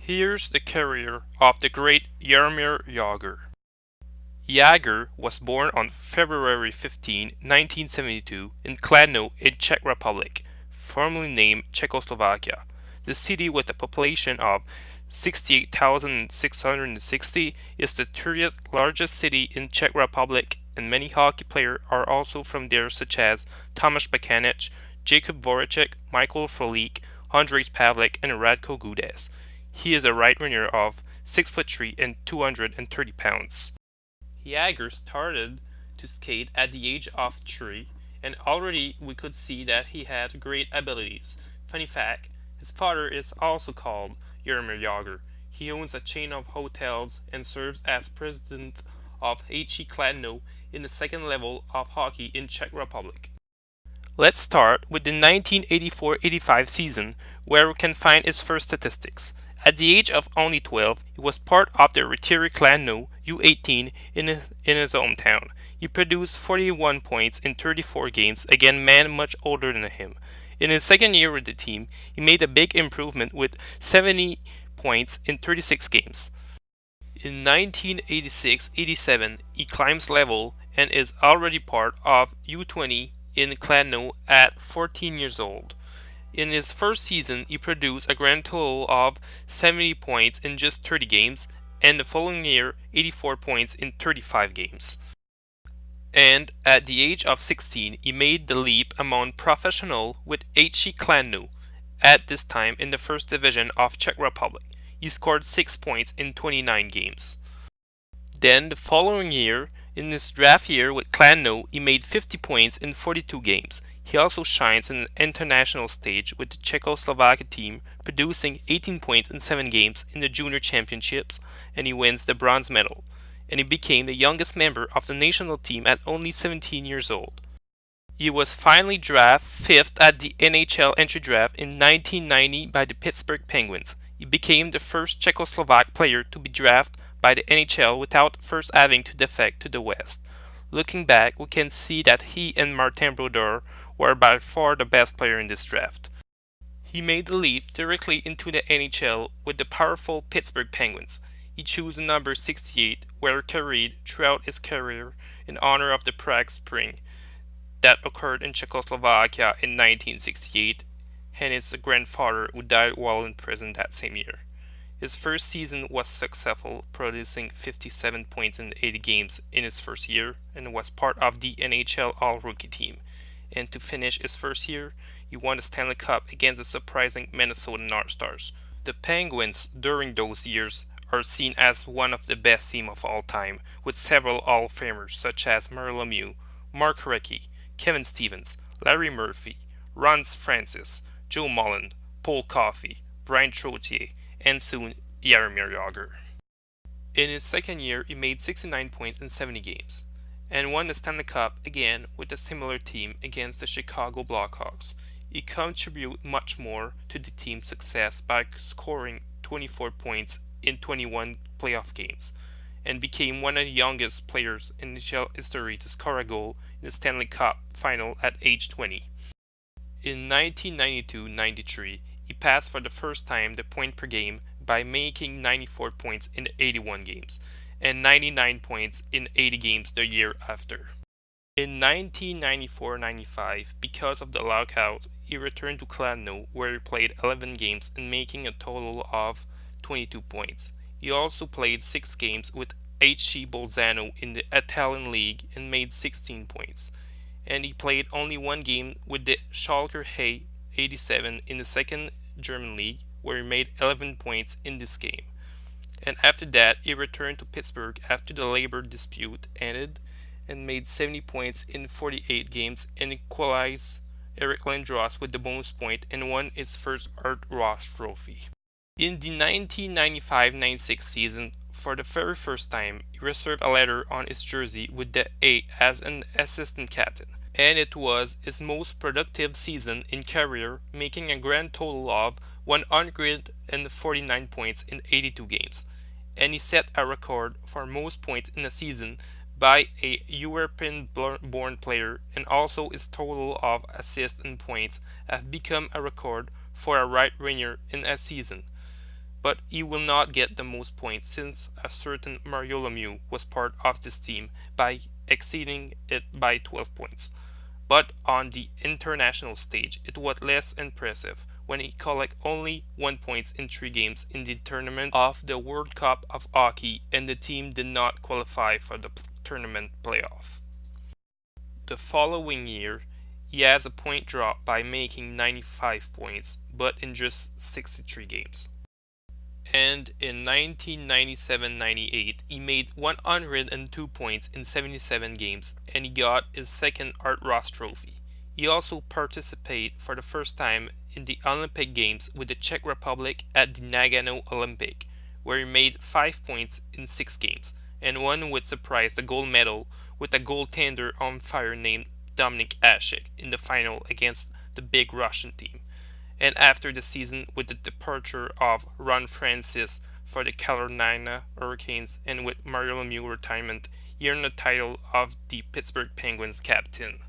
Here's the career of the great Jaromir Jagr. Jagr was born on February 15, 1972 in Kladno in Czech Republic, formerly named Czechoslovakia. The city with a population of 68,660 is the 30th largest city in Czech Republic, and many hockey players are also from there such as Tomáš Pekáněč, Jakub Voracek, Michael Frolik, Andrej Pavlik, and Radko Gudas. He is a right winger of 6'3" and 230 pounds. Jagr started to skate at the age of 3, and already we could see that he had great abilities. Funny fact, his father is also called Jaromir Jagr. He owns a chain of hotels and serves as president of HC Kladno in the second level of hockey in Czech Republic. Let's start with the 1984-85 season, where we can find his first statistics. At the age of only 12, he was part of the Retiri Kladno U18 in his hometown. He produced 41 points in 34 games against men much older than him. In his second year with the team, he made a big improvement with 70 points in 36 games. In 1986-87, he climbs level and is already part of U20 in Kladno at 14 years old. In his first season, he produced a grand total of 70 points in just 30 games, and the following year, 84 points in 35 games. And at the age of 16, he made the leap among professional with HC Kladno, at this time in the first division of Czech Republic. He scored 6 points in 29 games. Then the following year, in his draft year with Kladno, he made 50 points in 42 games. He also shines in the international stage with the Czechoslovakia team, producing 18 points in 7 games in the junior championships, and he wins the bronze medal. And he became the youngest member of the national team at only 17 years old. He was finally drafted 5th at the NHL entry draft in 1990 by the Pittsburgh Penguins. He became the first Czechoslovak player to be drafted by the NHL without first having to defect to the West. Looking back, we can see that he and Martin Brodeur were by far the best player in this draft. He made the leap directly into the NHL with the powerful Pittsburgh Penguins. He chose the number 68, where he carried throughout his career in honor of the Prague Spring that occurred in Czechoslovakia in 1968, and his grandfather who died while in prison that same year. His first season was successful, producing 57 points in 80 games in his first year, and was part of the NHL All-Rookie team. And to finish his first year, he won the Stanley Cup against the surprising Minnesota North Stars. The Penguins during those years are seen as one of the best teams of all time, with several Hall-of-Famers such as Mario Lemieux, Mark Recchi, Kevin Stevens, Larry Murphy, Ron Francis, Joe Mullen, Paul Coffey, Brian Trottier, and soon Jaromir Jagr. In his second year, he made 69 points in 70 games, and won the Stanley Cup again with a similar team against the Chicago Blackhawks. He contributed much more to the team's success by scoring 24 points in 21 playoff games, and became one of the youngest players in NHL history to score a goal in the Stanley Cup final at age 20. In 1992-93, he passed for the first time the point per game by making 94 points in 81 games, and 99 points in 80 games the year after. In 1994-95, because of the lockout, he returned to Kladno, where he played 11 games and making a total of 22 points. He also played 6 games with HC Bolzano in the Italian league and made 16 points. And he played only 1 game with the Schalke 87 in the second German league, where he made 11 points in this game. And after that, he returned to Pittsburgh after the labor dispute ended and made 70 points in 48 games and equalized Eric Lindros with the bonus point and won his first Art Ross trophy. In the 1995-96 season, for the very first time, he received a letter on his jersey with the A as an assistant captain, and it was his most productive season in career, making a grand total of 149 points in 82 games, and he set a record for most points in a season by a European-born player, and also his total of assists and points have become a record for a right winger in a season. but he will not get the most points since a certain Mario Lemieux was part of this team by exceeding it by 12 points. But on the international stage, it was less impressive when he collected only 1 point in 3 games in the tournament of the World Cup of Hockey, and the team did not qualify for the tournament playoff. The following year, he has a point drop by making 95 points, but in just 63 games. And in 1997-98, he made 102 points in 77 games, and he got his second Art Ross trophy. He also participated for the first time in the Olympic Games with the Czech Republic at the Nagano Olympic, where he made 5 points in 6 games, and won with surprise the gold medal with a goaltender on fire named Dominik Hasek in the final against the big Russian team. And after the season, with the departure of Ron Francis for the Carolina Hurricanes and with Mario Lemieux retirement, he earned the title of the Pittsburgh Penguins captain.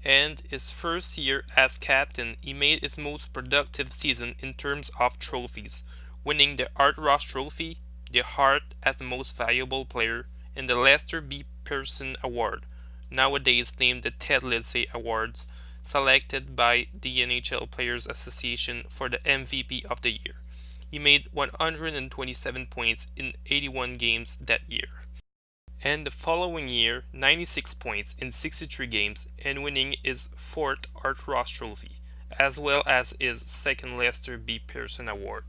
And his first year as captain, he made his most productive season in terms of trophies, winning the Art Ross Trophy, the Hart as the most valuable player, and the Lester B. Pearson Award, nowadays named the Ted Lindsay Awards, selected by the NHL Players Association for the MVP of the year. He made 127 points in 81 games that year. And the following year, 96 points in 63 games and winning his fourth Art Ross Trophy, as well as his second Lester B. Pearson Award.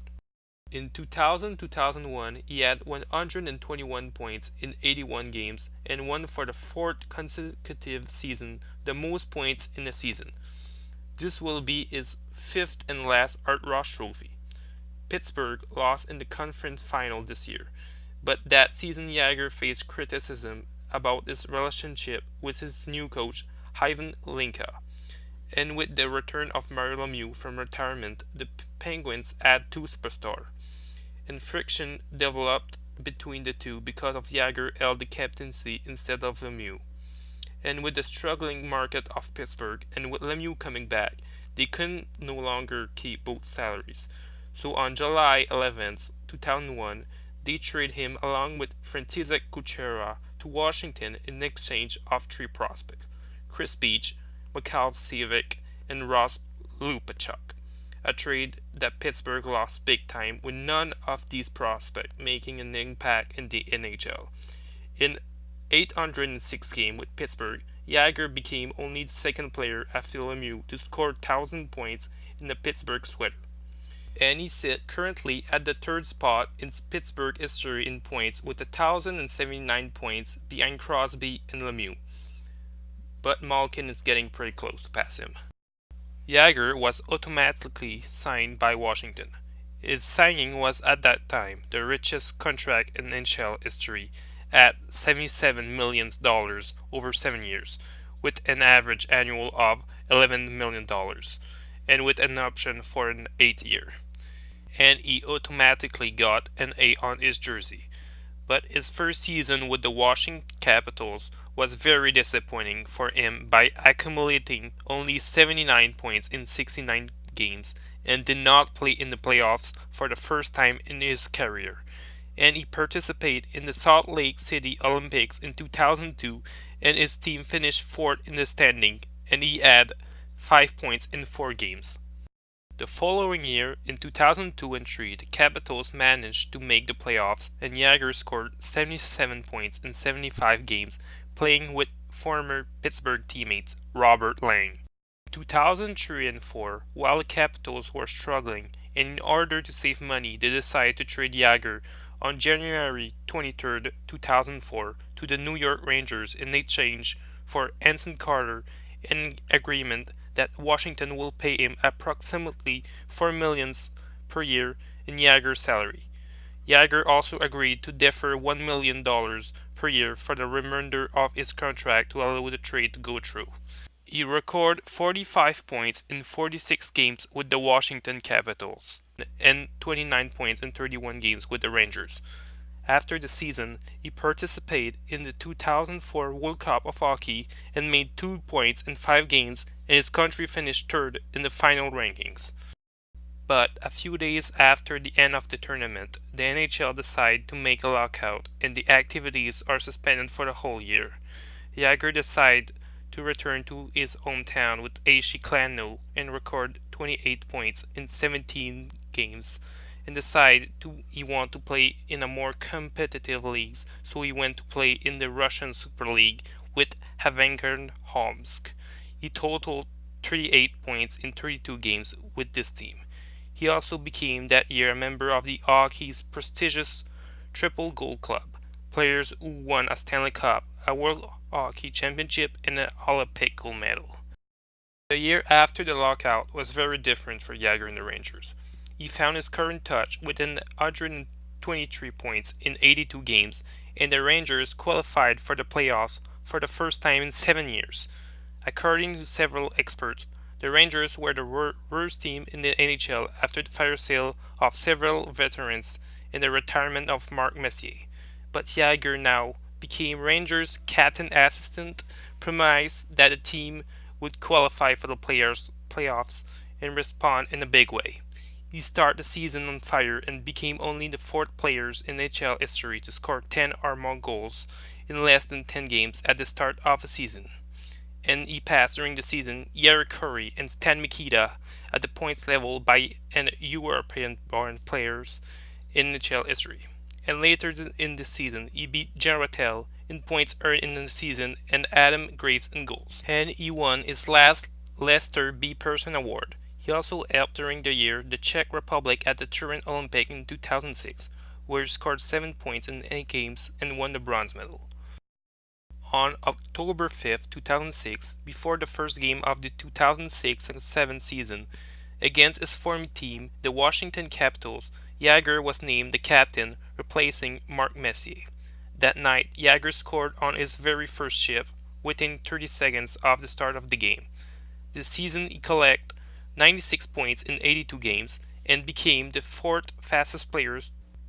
In 2000-2001, he had 121 points in 81 games and won for the fourth consecutive season the most points in a season. This will be his fifth and last Art Ross Trophy. Pittsburgh lost in the conference final this year, but that season Jagr faced criticism about his relationship with his new coach, Ivan Linka. And with the return of Mario Lemieux from retirement, the Penguins had two superstars, and friction developed between the two because of Jagr held the captaincy instead of Lemieux. And with the struggling market of Pittsburgh and with Lemieux coming back, they could no longer keep both salaries. So on July 11th, 2001, they traded him along with František Kuchera to Washington in exchange of 3 prospects: Chris Beach, Mikhail Savic, and Ross Lupachuk. A trade that Pittsburgh lost big time with none of these prospects making an impact in the NHL. In 806 games with Pittsburgh, Jagr became only the second player after Lemieux to score 1,000 points in the Pittsburgh sweater. And he sits currently at the third spot in Pittsburgh history in points with 1,079 points behind Crosby and Lemieux. But Malkin is getting pretty close to pass him. Jagr was automatically signed by Washington. His signing was at that time the richest contract in NHL history at $77 million over 7 years, with an average annual of $11 million, and with an option for an 8th year. And he automatically got an A on his jersey. But his first season with the Washington Capitals was very disappointing for him by accumulating only 79 points in 69 games and did not play in the playoffs for the first time in his career. And he participated in the Salt Lake City Olympics in 2002, and his team finished 4th in the standing, and he had 5 points in 4 games. The following year, in 2002 and 3, the Capitals managed to make the playoffs, and Jagr scored 77 points in 75 games, playing with former Pittsburgh teammates Robert Lang. In 2003 and 4, while the Capitals were struggling, and in order to save money, they decided to trade Jagr on January 23, 2004, to the New York Rangers in exchange for Anson Carter, an agreement that Washington will pay him approximately $4 million per year in Jagr's salary. Jagr also agreed to defer $1 million per year for the remainder of his contract to allow the trade to go through. He recorded 45 points in 46 games with the Washington Capitals and 29 points in 31 games with the Rangers. After the season, he participated in the 2004 World Cup of Hockey and made 2 points in 5 games, and his country finished 3rd in the final rankings. But a few days after the end of the tournament, the NHL decided to make a lockout and the activities are suspended for the whole year. Jagr decided to return to his hometown with AC Kladno and record 28 points in 17 games and decided he wanted to play in a more competitive leagues, so he went to play in the Russian Super League with Havengarn Omsk. He totaled 38 points in 32 games with this team. He also became that year a member of the hockey's prestigious Triple Gold Club, players who won a Stanley Cup, a World Hockey Championship, and an Olympic gold medal. The year after the lockout was very different for Jagr and the Rangers. He found his current touch with 123 points in 82 games, and the Rangers qualified for the playoffs for the first time in 7 years. According to several experts, the Rangers were the worst team in the NHL after the fire sale of several veterans and the retirement of Mark Messier. But Jagr now became Rangers' captain assistant, promised that the team would qualify for the playoffs and respond in a big way. He started the season on fire and became only the fourth player in NHL history to score 10 or more goals in less than 10 games at the start of a season. And he passed during the season Jari Kurri and Stan Mikita at the points level by an European-born players in NHL history. And later in the season, he beat Jean Rattel in points earned in the season and Adam Graves in goals. And he won his last Lester B. Person Award. He also helped during the year the Czech Republic at the Turin Olympic in 2006, where he scored 7 points in 8 games and won the bronze medal. On October 5, 2006, before the first game of the 2006-07 season, against his former team, the Washington Capitals, Jagr was named the captain, replacing Mark Messier. That night, Jagr scored on his very first shift, within 30 seconds of the start of the game. This season, he collected 96 points in 82 games and became the fourth fastest player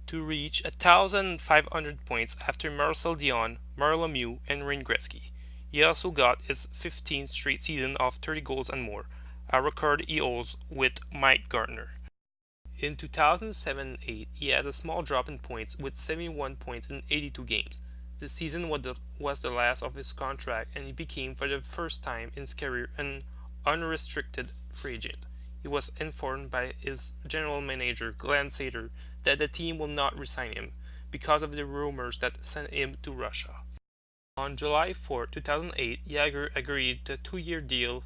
to reach 1,500 points after Marcel Dion, Mario Lemieux, and Wayne Gretzky. He also got his 15th straight season of 30 goals and more, a record he holds with Mike Gartner. In 2007-08, he had a small drop in points with 71 points in 82 games. This season was the last of his contract and he became for the first time in his career an unrestricted free agent. He was informed by his general manager Glenn Sater that the team will not resign him because of the rumors that sent him to Russia. On July 4, 2008, Jagr agreed to a 2-year deal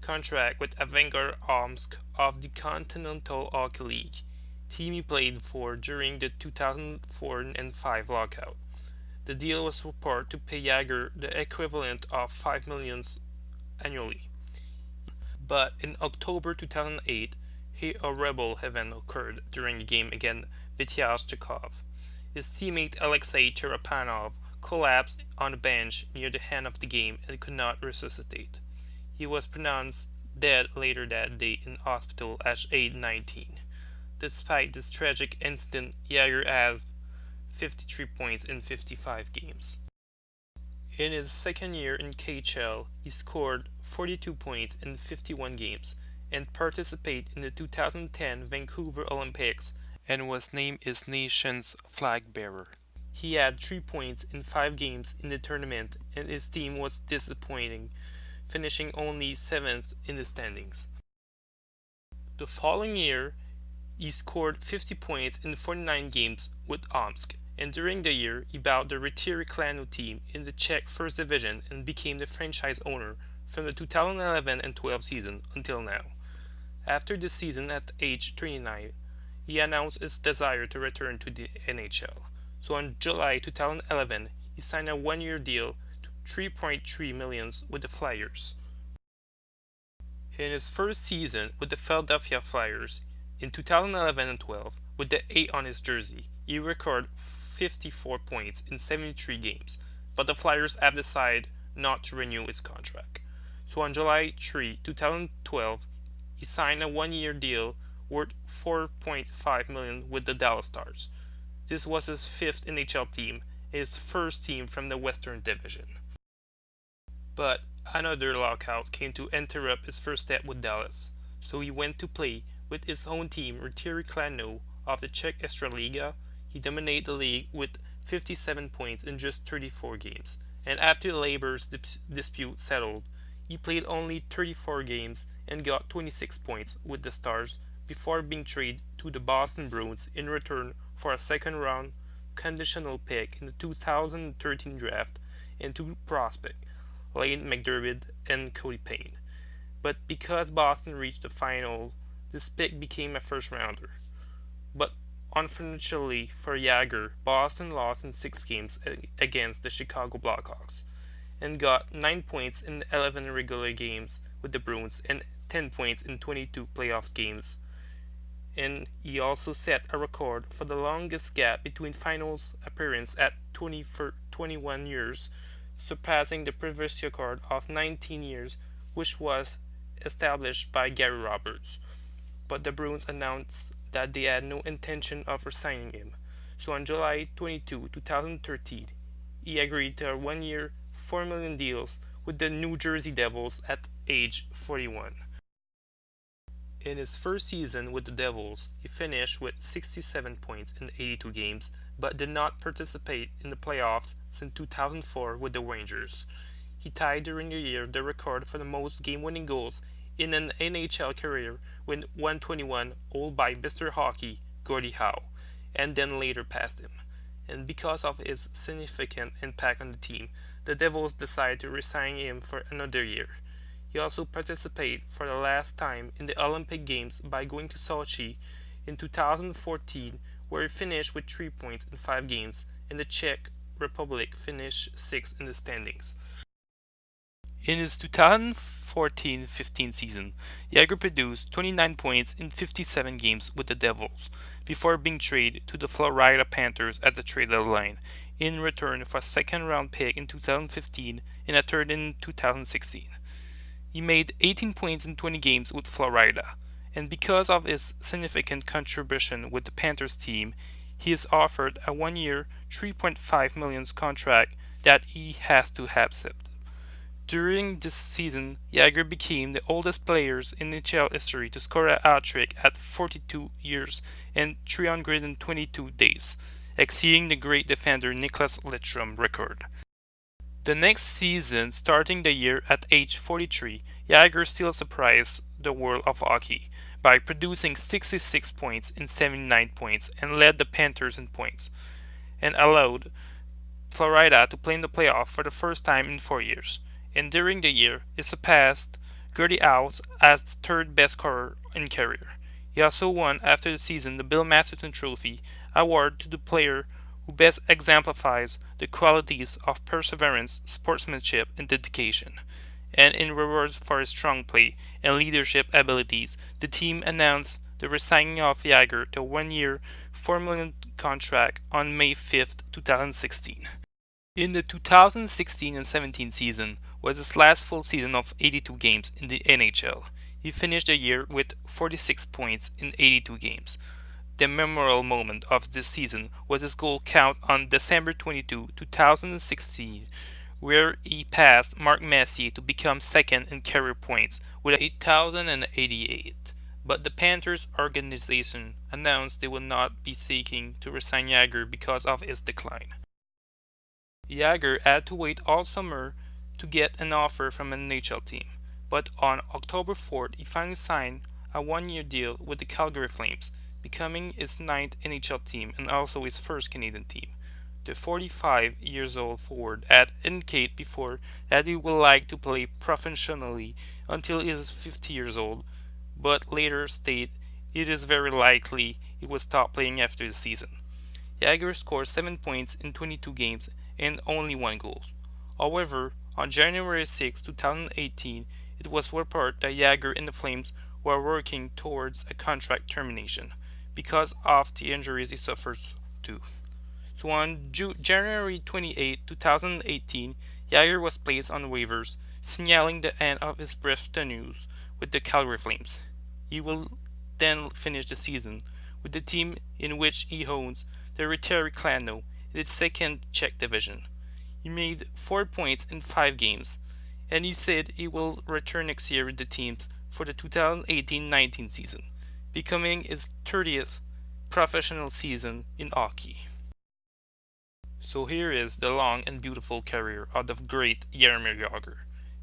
contract with Havengarn Omsk of the Continental Hockey League, team he played for during the 2004-05 lockout. The deal was reported to pay Jagr the equivalent of $5 million annually. But in October 2008, a horrible event occurred during the game against Vityaz-Chekhov. His teammate Alexei Cherepanov collapsed on the bench near the end of the game and could not resuscitate. He was pronounced dead later that day in hospital at age 19. Despite this tragic incident, Jagr had 53 points in 55 games. In his second year in KHL, he scored 42 points in 51 games and participated in the 2010 Vancouver Olympics and was named his nation's flag bearer. He had 3 points in 5 games in the tournament and his team was disappointing, finishing only 7th in the standings. The following year, he scored 50 points in 49 games with Omsk, and during the year he bought the Retiri Kladno team in the Czech First Division and became the franchise owner from the 2011 and 12 season until now. After this season at age 39, he announced his desire to return to the NHL. So in July 2011, he signed a 1-year deal to $3.3 million with the Flyers. In his first season with the Philadelphia Flyers, in 2011 and 12, with the A on his jersey, he recorded 54 points in 73 games, but the Flyers have decided not to renew his contract. So on July 3, 2012, he signed a 1-year deal worth $4.5 million with the Dallas Stars. This was his 5th NHL team and his first team from the Western Division. But another lockout came to interrupt his first step with Dallas, so he went to play with his own team, Rytary Kladno of the Czech Extraliga. He dominated the league with 57 points in just 34 games, and after the Labor's dispute settled, he played only 34 games and got 26 points with the Stars before being traded to the Boston Bruins in return for a second-round conditional pick in the 2013 draft and two prospects, Lane McDermott and Cody Payne. But because Boston reached the final, this pick became a first-rounder. But unfortunately for Jagr, Boston lost in 6 games against the Chicago Blackhawks and got 9 points in 11 regular games with the Bruins and 10 points in 22 playoff games. And he also set a record for the longest gap between finals appearances at 21 years, surpassing the previous record of 19 years, which was established by Gary Roberts. But the Bruins announced that they had no intention of resigning him. So on July 22, 2013, he agreed to a 1-year, $4 million deal with the New Jersey Devils at age 41. In his first season with the Devils, he finished with 67 points in 82 games, but did not participate in the playoffs since 2004 with the Rangers. He tied during the year the record for the most game-winning goals in an NHL career with 121, owned by Mr. Hockey, Gordie Howe, and then later passed him. And because of his significant impact on the team, the Devils decided to resign him for another year. He also participated for the last time in the Olympic Games by going to Sochi in 2014, where he finished with 3 points in 5 games, and the Czech Republic finished 6th in the standings. In his 2014-15 season, Jagr produced 29 points in 57 games with the Devils, before being traded to the Florida Panthers at the trade deadline, in return for a second-round pick in 2015 and a third in 2016. He made 18 points in 20 games with Florida, and because of his significant contribution with the Panthers team, he is offered a 1-year, $3.5 million contract that he has to accept. During this season, Jagr became the oldest player in NHL history to score a hat-trick at 42 years and 322 days, exceeding the great defender Nicklas Lidstrom's record. The next season, starting the year at age 43, Jagr still surprised the world of hockey by producing 66 points in 79 points and led the Panthers in points, and allowed Florida to play in the playoff for the first time in 4 years. And during the year, he surpassed Gordie Howe as the third best scorer in career. He also won after the season the Bill Masterton Trophy, award to the player who best exemplifies the qualities of perseverance, sportsmanship, and dedication. And in rewards for his strong play and leadership abilities, the team announced the resigning of Jagr to a 1-year, $4 million contract on May 5, 2016. In the 2016 and 17 season was his last full season of 82 games in the NHL. He finished the year with 46 points in 82 games. The memorable moment of this season was his goal count on December 22, 2016, where he passed Mark Messier to become second in career points with 8,088. But the Panthers organization announced they would not be seeking to resign Jagr because of his decline. Jagr had to wait all summer to get an offer from an NHL team, but on October 4th he finally signed a 1-year deal with the Calgary Flames, becoming his 9th NHL team and also his first Canadian team. The 45-year-old forward had indicated before that he would like to play professionally until he is 50 years old, but later stated it is very likely he will stop playing after the season. Jagr scored 7 points in 22 games and only 1 goal. However, on January 6, 2018, it was reported that Jagr and the Flames were working towards a contract termination because of the injuries he suffers too. So on January 28, 2018, Jagr was placed on waivers, signaling the end of his brief tenure with the Calgary Flames. He will then finish the season with the team in which he owns the Rytary Kladno in the second Czech division. He made 4 points in 5 games, and he said he will return next year with the teams for the 2018-19 season. becoming his 30th professional season in hockey. So here is the long and beautiful career of the great Jaromir Jagr.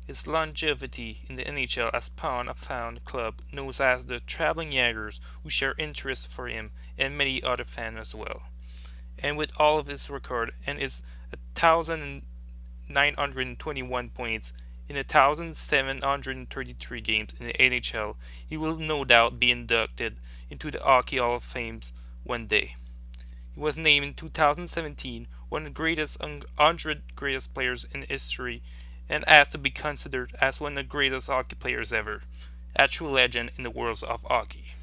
His longevity in the NHL has spawned a fan club known as the Traveling Jaggers, who share interests for him and many other fans as well. And with all of his record and his 1,921 points in 1,733 games in the NHL, he will no doubt be inducted into the Hockey Hall of Fame one day. He was named in 2017 one of the greatest 100 greatest players in history and asked to be considered as one of the greatest hockey players ever, a true legend in the world of hockey.